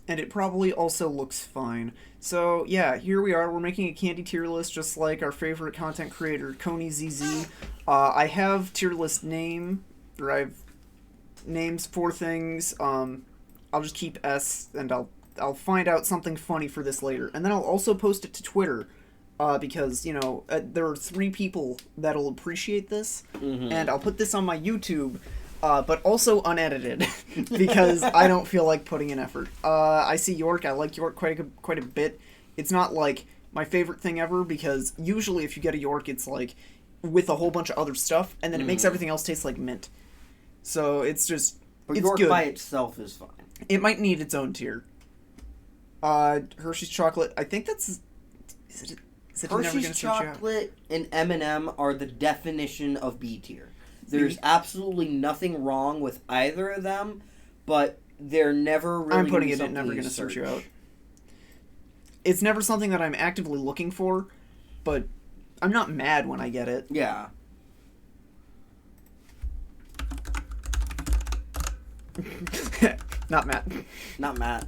and it probably also looks fine. So yeah, here we are. We're making a candy tier list just like our favorite content creator, Coney ZZ. I have tier list name, or I have names for things. I'll just keep S, and I'll find out something funny for this later, and then I'll also post it to Twitter. Because there are 3 people that'll appreciate this, and I'll put this on my YouTube, but also unedited because I don't feel like putting in effort. I see York. I like York quite a bit. It's not like my favorite thing ever because usually if you get a York, it's like with a whole bunch of other stuff, and then it makes everything else taste like mint. So it's just But it's York good. by itself is fine. It might need its own tier. Hershey's chocolate. I think that's is it. Hershey's chocolate and M&M are the definition of B tier. There's absolutely nothing wrong with either of them, but they're never really. I'm putting it in. Never going to search you out. It's never something that I'm actively looking for, but I'm not mad when I get it. Yeah. Not mad. Not Matt.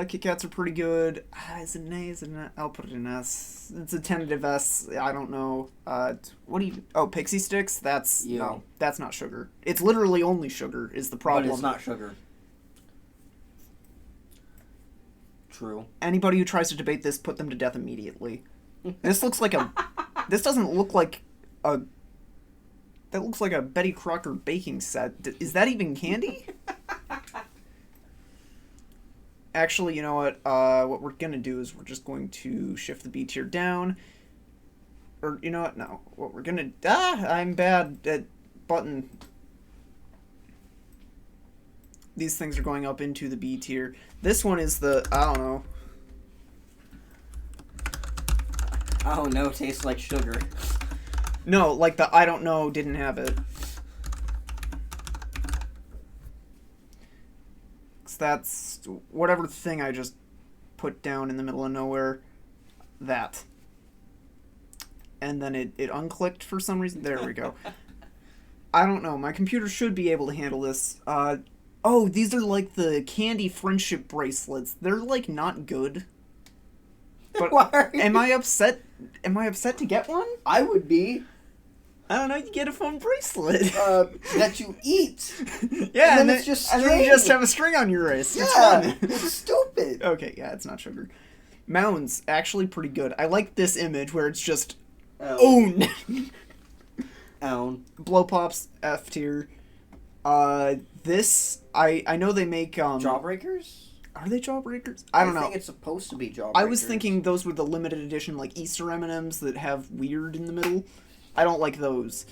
Kit Kats are pretty good. Is it an A? Is it an A? I'll put it in S. It's a tentative S. I don't know. What do you... Oh, Pixie Sticks? That's... Ew. No, that's not sugar. It's literally only sugar is the problem. But it's not sugar. True. Anybody who tries to debate this, put them to death immediately. This looks like a... This doesn't look like a... That looks like a Betty Crocker baking set. Is that even candy? Actually, you know what? What we're going to do is we're just going to shift the B tier down. Or, you know what? No. What we're going to... I'm bad at button. These things are going up into the B tier. This one is the... I don't know. Oh no, tastes like sugar. No, like the I don't know didn't have it. That's whatever thing I just put down in the middle of nowhere. That. And then it unclicked for some reason. There we go. I don't know. My computer should be able to handle this. Oh, these are like the candy friendship bracelets. They're like not good. But Why are you... am I upset? Am I upset to get one? I would be. I don't know. You get a phone bracelet. That you eat. Yeah, and then it's just and then you string. just have a string on your wrist. Yeah, It's fun. it's stupid. Okay, yeah, it's not sugar. Mounds, actually pretty good. I like this image where it's just own. Own. Blow Pops, F tier. This, I know they make, Jawbreakers? Are they Jawbreakers? I don't know. I think it's supposed to be Jawbreakers. I was thinking those were the limited edition, like, Easter M&Ms that have weird in the middle. I don't like those.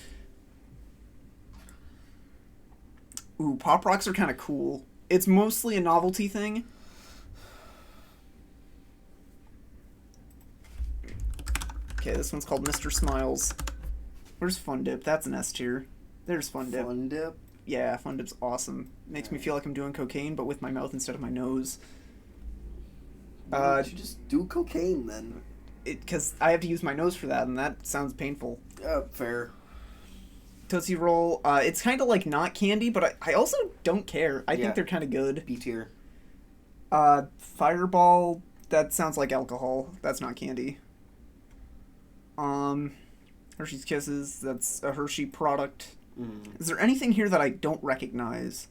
Ooh, Pop Rocks are kind of cool. It's mostly a novelty thing. Okay, this one's called Mr. Smiles. Where's Fun Dip? That's an S tier. There's Fun Dip. Fun Dip? Yeah, Fun Dip's awesome. Makes me feel like I'm doing cocaine, but with my mouth instead of my nose. Why don't you just do cocaine then? Because I have to use my nose for that, and that sounds painful. Fair. Tootsie Roll, it's kind of like not candy, but I also don't care. I think they're kind of good. B tier. Fireball, that sounds like alcohol. That's not candy. Hershey's Kisses, that's a Hershey product. Is there anything here that I don't recognize?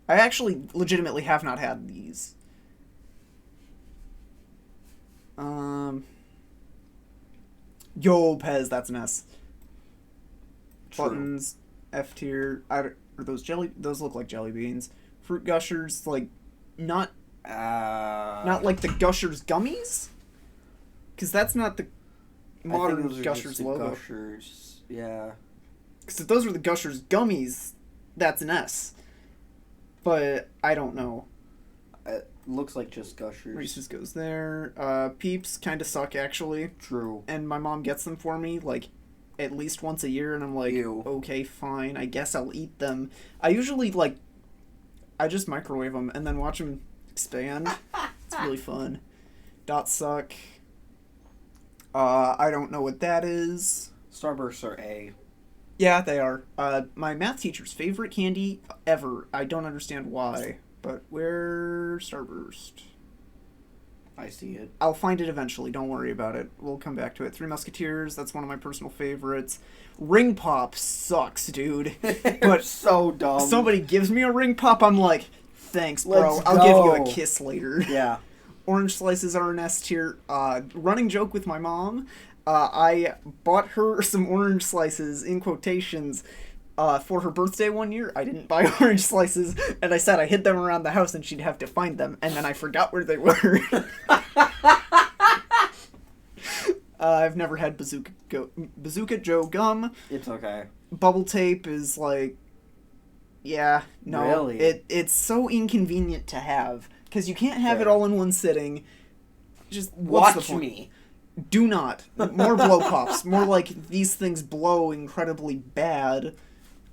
I actually legitimately have not had these. Yo, Pez, that's an S. True. Buttons, F tier. Are those jelly? Those look like jelly beans. Fruit Gushers, like, not like the Gushers gummies? Because that's not the modern Gushers logo. Gushers, yeah. Because if those were the Gushers gummies, that's an S. But I don't know. It looks like just Gushers. Reese's goes there. Peeps kind of suck, actually. True. And my mom gets them for me, like, at least once a year, and I'm like, Ew. Okay, fine, I guess I'll eat them. I usually, like, I just microwave them and then watch them expand. It's really fun. Dots suck. I don't know what that is. Starbursts are A. Yeah, they are. My math teacher's favorite candy ever. I don't understand why, but where's Starburst? I see it. I'll find it eventually. Don't worry about it. We'll come back to it. Three Musketeers. That's one of my personal favorites. Ring Pop sucks, dude. But so dumb. Somebody gives me a Ring Pop, I'm like, thanks, bro. Let's I'll go. give you a kiss later. Yeah. Orange Slices are an S tier. Running joke with my mom. I bought her some orange slices, in quotations, for her birthday one year. I didn't buy orange slices, and I said I hid them around the house and she'd have to find them, and then I forgot where they were. I've never had Bazooka Joe gum. It's okay. Bubble tape is like, yeah, no. Really? It's so inconvenient to have, because you can't have Fair. it all in one sitting. Just what's Watch the point? me. Do not. More blow pops. More like these things blow incredibly bad.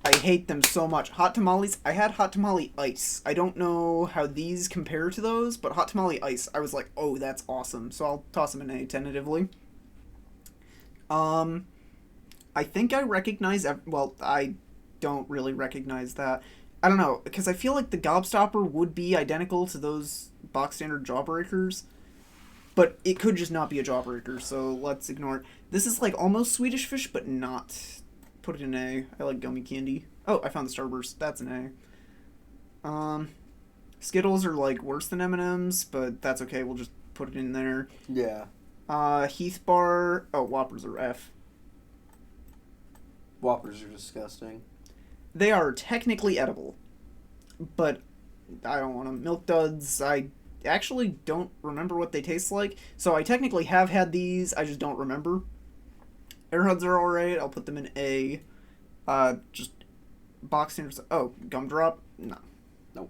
I hate them so much. Hot tamales. I had hot tamale ice. I don't know how these compare to those, but hot tamale ice, I was like, oh, that's awesome. So I'll toss them an A tentatively. I think I recognize... Well, I don't really recognize that. I don't know, because I feel like the Gobstopper would be identical to those box standard Jawbreakers. But it could just not be a Jawbreaker, so let's ignore it. This is like almost Swedish Fish, but not. Put it in A. I like gummy candy. Oh, I found the Starburst. That's an A. Skittles are like worse than M&M's, but that's okay. We'll just put it in there. Yeah. Heath Bar. Oh, Whoppers are F. Whoppers are disgusting. They are technically edible, but I don't want them. Milk Duds, I actually don't remember what they taste like, so I technically have had these, I just don't remember. Airheads are alright, I'll put them in A. Just box standards. Oh, Gumdrop? No. Nope.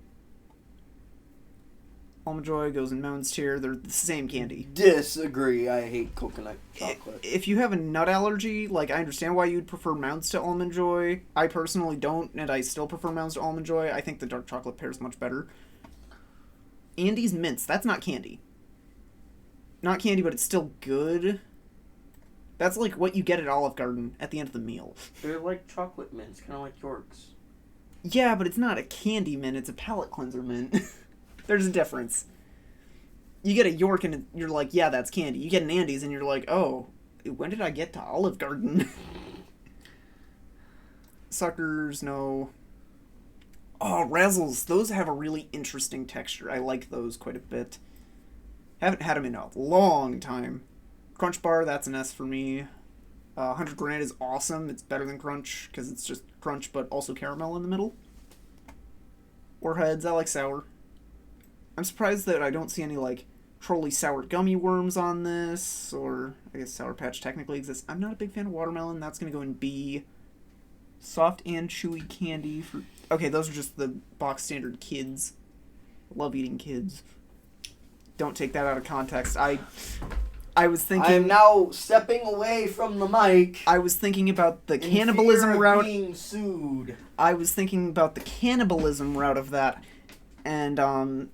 Almond Joy goes in Mounds tier, they're the same candy. Disagree. I hate coconut chocolate. If you have a nut allergy, like, I understand why you'd prefer Mounds to Almond Joy. I personally don't, and I still prefer Mounds to Almond Joy. I think the dark chocolate pairs much better. Andy's Mints, that's not candy. Not candy, but it's still good. That's like what you get at Olive Garden at the end of the meal. They're like chocolate mints, kind of like Yorks. Yeah, but it's not a candy mint, it's a palate cleanser mint. There's a difference. You get a York and you're like, yeah, that's candy. You get an Andy's and you're like, oh, when did I get to Olive Garden? Suckers, no. Oh, Razzles. Those have a really interesting texture. I like those quite a bit. Haven't had them in a long time. Crunch Bar, that's an S for me. 100 Grand is awesome. It's better than Crunch because it's just Crunch but also caramel in the middle. Warheads, I like sour. I'm surprised that I don't see any, like, Trolley sour gummy worms on this, or I guess Sour Patch technically exists. I'm not a big fan of watermelon. That's going to go in B. Soft and chewy candy for... Okay, those are just the box standard kids. Love eating kids. Don't take that out of context. I was thinking... I'm now stepping away from the mic. I was thinking about the in cannibalism fear of route. being sued. I was thinking about the cannibalism route of that. And,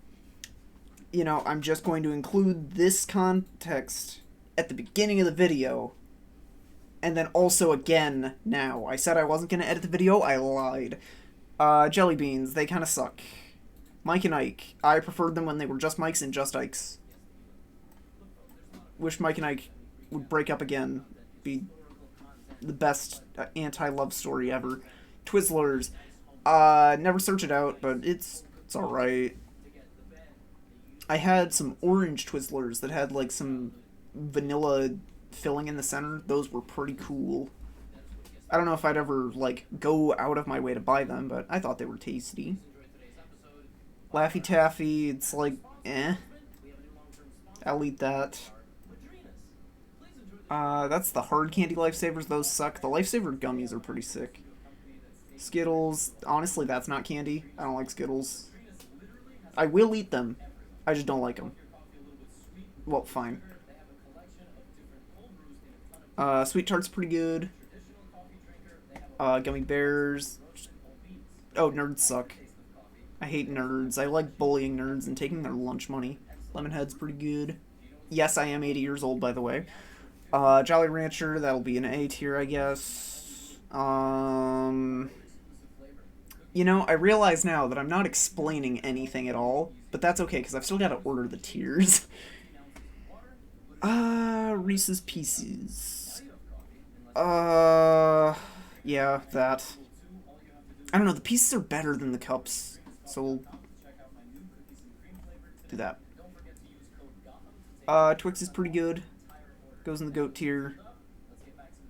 you know, I'm just going to include this context at the beginning of the video. And then also again now. I said I wasn't going to edit the video. I lied. Jelly Beans, they kind of suck. Mike and Ike. I preferred them when they were just Mikes and just Ikes. Wish Mike and Ike would break up again. Be the best anti-love story ever. Twizzlers. Never search it out, but it's alright. I had some orange Twizzlers that had like some vanilla filling in the center. Those were pretty cool. I don't know if I'd ever like go out of my way to buy them, but I thought they were tasty. Laffy Taffy, it's like, eh. I'll eat that. That's the hard candy Lifesavers. Those suck. The Lifesaver gummies are pretty sick. Skittles, honestly, that's not candy. I don't like Skittles. I will eat them. I just don't like them. Well, fine. Sweet Tart's pretty good. Gummy Bears. Oh, nerds suck. I hate nerds. I like bullying nerds and taking their lunch money. Lemonhead's pretty good. Yes, I am 80 years old, by the way. Jolly Rancher, that'll be an A tier, I guess. Um, I realize now that I'm not explaining anything at all, but that's okay because I've still got to order the tiers. Reese's Pieces. Yeah, that. I don't know, the pieces are better than the cups, so we'll do that. Twix is pretty good. Goes in the goat tier.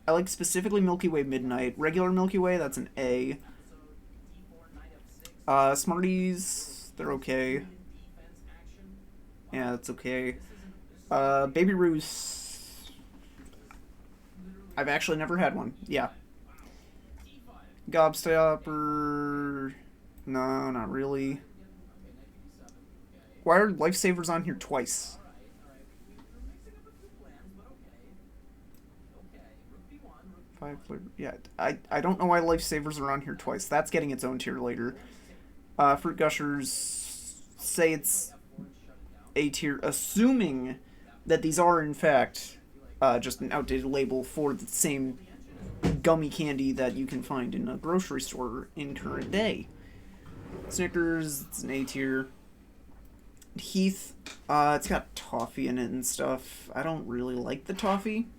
I like specifically Milky Way Midnight. Regular Milky Way, that's an A. Smarties, they're okay. Yeah, that's okay. Baby Ruths. I've actually never had one. Yeah. Gobstopper. No, not really. Why are Lifesavers on here twice? Five flavor. Yeah, I don't know why Lifesavers are on here twice. That's getting its own tier later. Fruit Gushers, say it's A tier, assuming that these are in fact just an outdated label for the same gummy candy that you can find in a grocery store in current day. Snickers, it's an A tier. Heath, it's got toffee in it and stuff. I don't really like the toffee.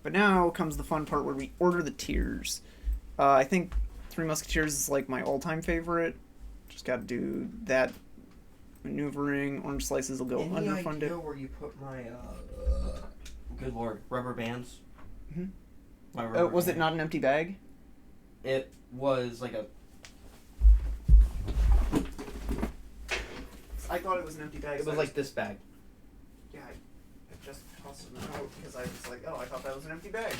But now comes the fun part where we order the tiers. I think Three Musketeers is like my all-time favorite. Just gotta do that maneuvering. Orange slices will go underfunded. Any idea where you put my, good lord, rubber bands? Mm-hmm. Was it not an empty bag? It was like a... I thought it was an empty bag. It was like this bag. Yeah, I just tossed them out because I was like, oh, I thought that was an empty bag.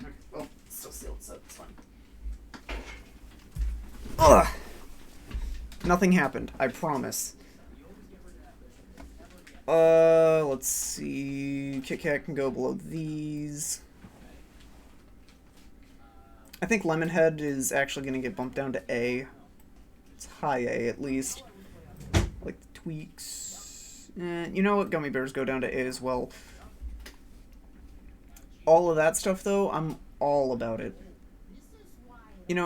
Okay, well, it's still sealed, so it's fine. Ugh! Nothing happened, I promise. Let's see. Kit Kat can go below these. I think Lemonhead is actually going to get bumped down to A. It's high A, at least. Like the Tweaks. You know what? Gummy Bears go down to A as well. All of that stuff, though, I'm all about it.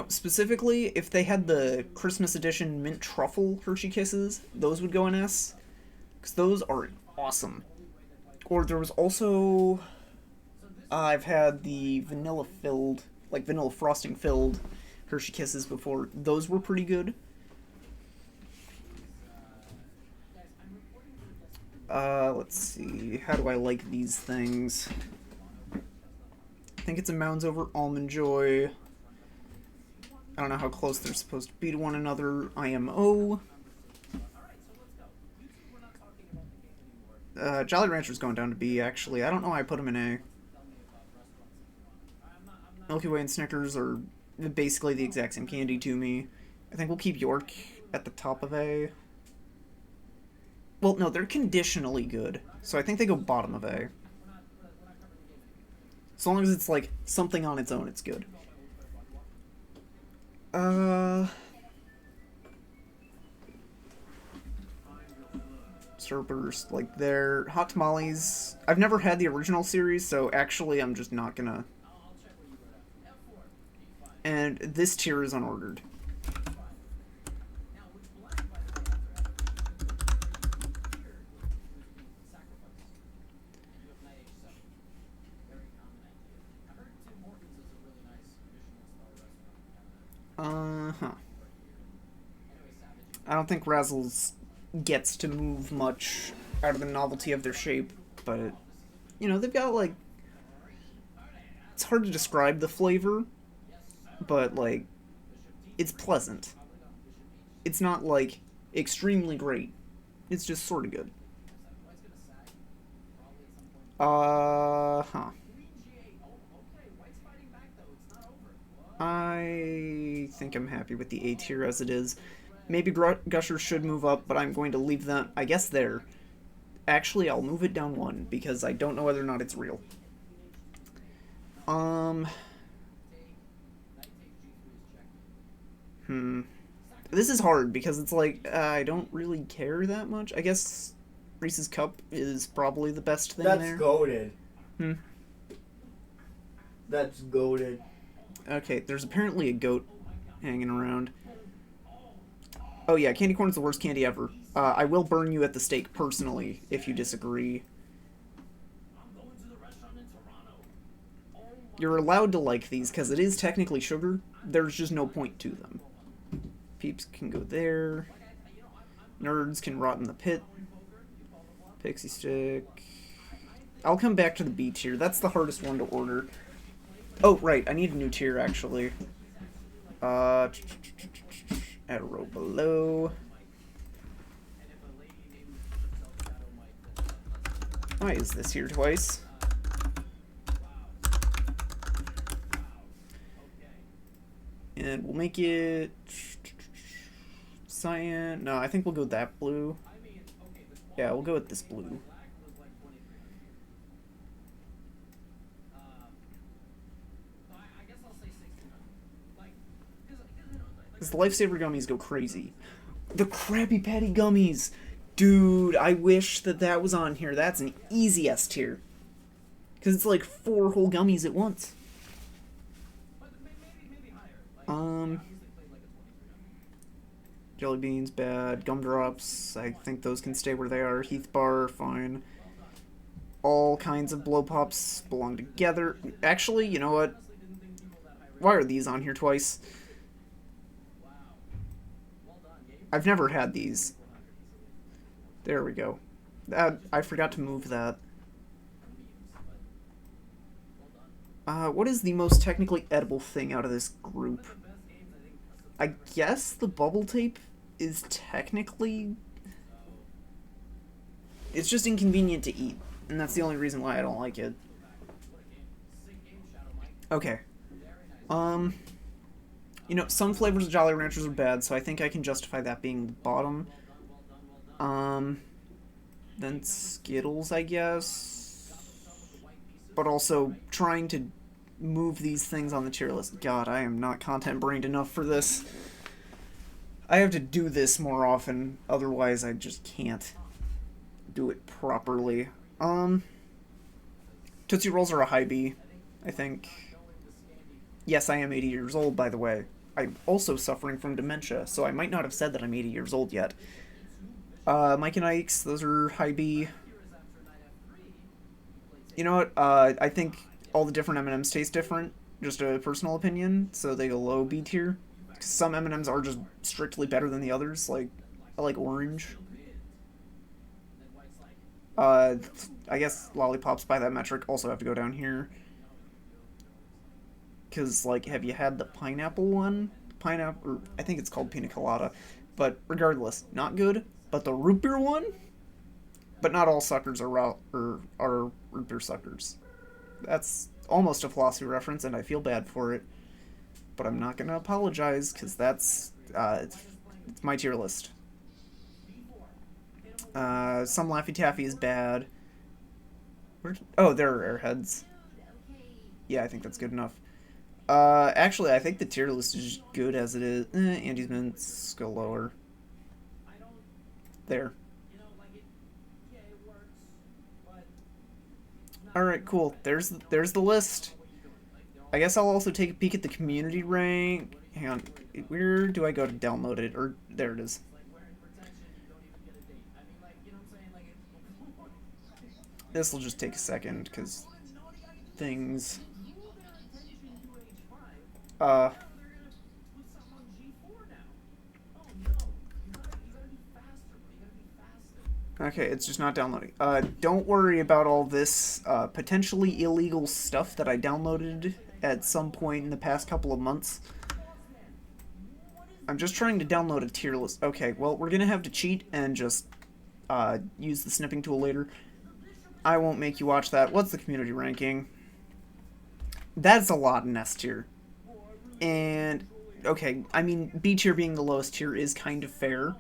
Specifically, if they had the Christmas edition mint truffle Hershey Kisses, those would go in S. Because those are awesome. Or there was also... I've had the vanilla frosting filled Hershey Kisses before. Those were pretty good. Let's see. How do I like these things? I think it's a Mounds over Almond Joy. I don't know how close they're supposed to be to one another. IMO. Jolly Rancher's going down to B, actually. I don't know why I put them in A. Milky Way and Snickers are basically the exact same candy to me. I think we'll keep York at the top of A. Well, no, they're conditionally good, so I think they go bottom of A. As long as it's, like, something on its own, it's good. Starburst, like, they're Hot Tamales. I've never had the original series, so actually I'm just not gonna... And this tier is unordered. I don't think Razzles gets to move much out of the novelty of their shape, but, they've got, like... It's hard to describe the flavor, but, like, it's pleasant. It's not, like, extremely great. It's just sort of good. I think I'm happy with the A tier as it is. Maybe Gushers should move up, but I'm going to leave them, I guess, there. Actually, I'll move it down one, because I don't know whether or not it's real. This is hard, because it's like, I don't really care that much. I guess Reese's Cup is probably the best thing there. That's goated. That's goated. Okay, there's apparently a goat hanging around. Oh yeah, candy corn's the worst candy ever. I will burn you at the stake personally if you disagree. You're allowed to like these because it is technically sugar. There's just no point to them. Peeps can go there. Nerds can rot in the pit. Pixie stick. I'll come back to the B tier. That's the hardest one to order. Oh, right. I need a new tier, actually. Add a row below. Why is this here twice? And we'll make it cyan. No, I think we'll go with that blue. Yeah, we'll go with this blue. Because the Lifesaver gummies go crazy. The Krabby Patty gummies! Dude, I wish that that was on here. That's an easy S tier. Because it's like 4 whole gummies at once. Jelly beans, bad. Gumdrops, I think those can stay where they are. Heath bar, fine. All kinds of blow pops belong together. Actually, you know what? Why are these on here twice? I've never had these. There we go. I forgot to move that. What is the most technically edible thing out of this group? I guess the bubble tape is technically... It's just inconvenient to eat, and that's the only reason why I don't like it. Okay. You know, some flavors of Jolly Ranchers are bad, so I think I can justify that being the bottom. Then Skittles, I guess. But also, trying to move these things on the tier list. God, I am not content-brained enough for this. I have to do this more often, otherwise I just can't do it properly. Tootsie Rolls are a high B, I think. Yes, I am 80 years old, by the way. I'm also suffering from dementia, so I might not have said that I'm 80 years old yet. Mike and Ike's, those are high B. You know what, I think all the different M&Ms taste different, just a personal opinion, so they go low B tier. Some M&Ms are just strictly better than the others, like, I like orange. I guess lollipops by that metric also have to go down here. Because, like, have you had the pineapple one? Pineapple, or I think it's called pina colada. But regardless, not good. But the root beer one? But not all suckers are root beer suckers. That's almost a philosophy reference, and I feel bad for it. But I'm not going to apologize, because that's, it's my tier list. Some Laffy Taffy is bad. Oh, there are Airheads. Yeah, I think that's good enough. Actually, I think the tier list is good as it is. Andy's Mints go lower. There. Alright, cool. There's the list. I guess I'll also take a peek at the community rank. Hang on. Where do I go to download it? Or, there it is. This will just take a second, because things... Okay, it's just not downloading. Don't worry about all this potentially illegal stuff that I downloaded at some point in the past couple of months. I'm just trying to download a tier list. Okay, well, we're gonna have to cheat and just use the snipping tool later. I won't make you watch that. What's the community ranking? That's a lot in S tier. And, okay, I mean, B tier being the lowest tier is kind of fair.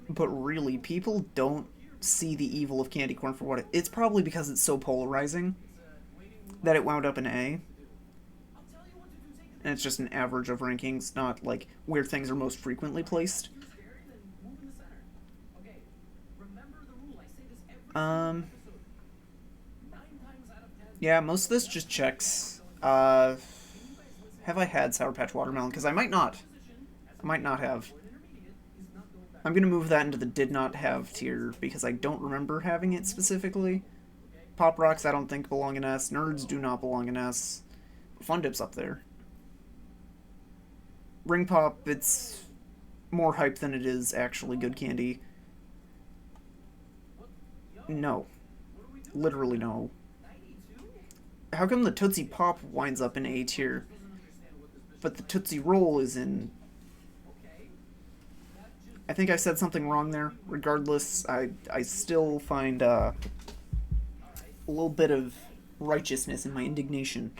But really, people don't see the evil of candy corn for what it... It's probably because it's so polarizing that it wound up in A. And it's just an average of rankings, not, like, where things are most frequently placed. Yeah, most of this just checks. Have I had Sour Patch Watermelon? Because I might not. I might not have. I'm going to move that into the did not have tier because I don't remember having it specifically. Pop Rocks I don't think belong in S. Nerds do not belong in S. Fun Dip's up there. Ring Pop, it's more hype than it is actually good candy. No. Literally no. How come the Tootsie Pop winds up in A tier, but the Tootsie Roll is in... I think I said something wrong there. Regardless, I still find a little bit of righteousness in my indignation.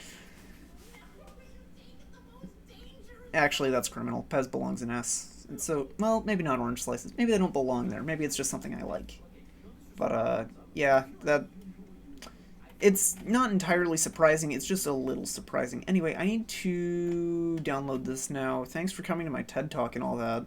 Actually, that's criminal. Pez belongs in S. And so, well, maybe not Orange Slices. Maybe they don't belong there. Maybe it's just something I like. But, yeah, that... It's not entirely surprising, it's just a little surprising. Anyway, I need to download this now. Thanks for coming to my TED Talk and all that.